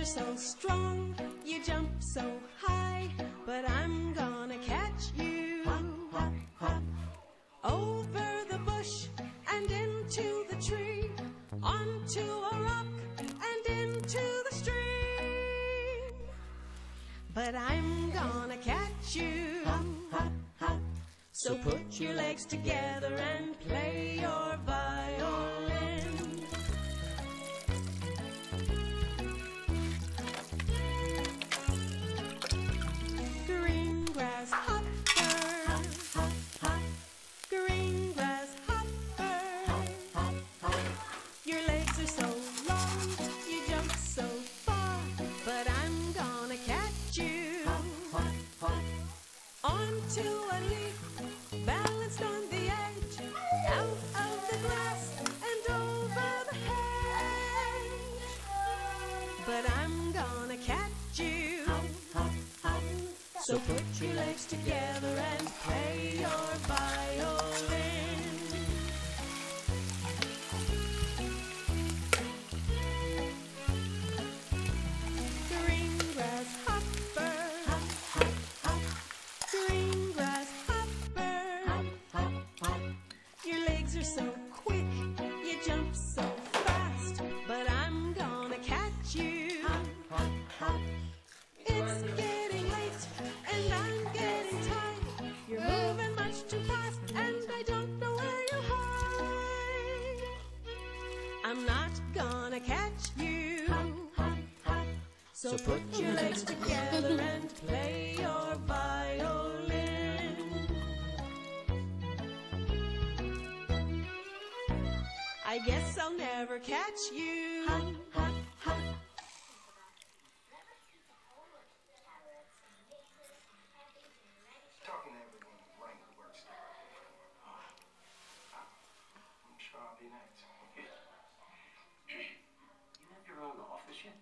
so strong, you jump so high, but I'm gonna catch you. Over the bush and into the tree, onto a rock and into the stream. But I'm gonna catch you. So put your legs together and play your violin. Green grasshopper, green grasshopper. Your legs are so long, you jump so far, but I'm gonna catch you. Onto a leaf, balanced on the edge, out of the grass and over the hedge. But I'm gonna catch you. So put your legs together and play your violin. Green grasshopper, green grasshopper. Your legs are so quick, you jump so fast, but I'm gonna catch you. It's getting late and I'm getting tired. You're moving much too fast and I don't know where you hide. I'm not gonna catch you. So put your legs together and play your violin. I guess I'll never catch you. Talking to everyone, the brain who works there. I'm sure I'll be next. You have your own office yet?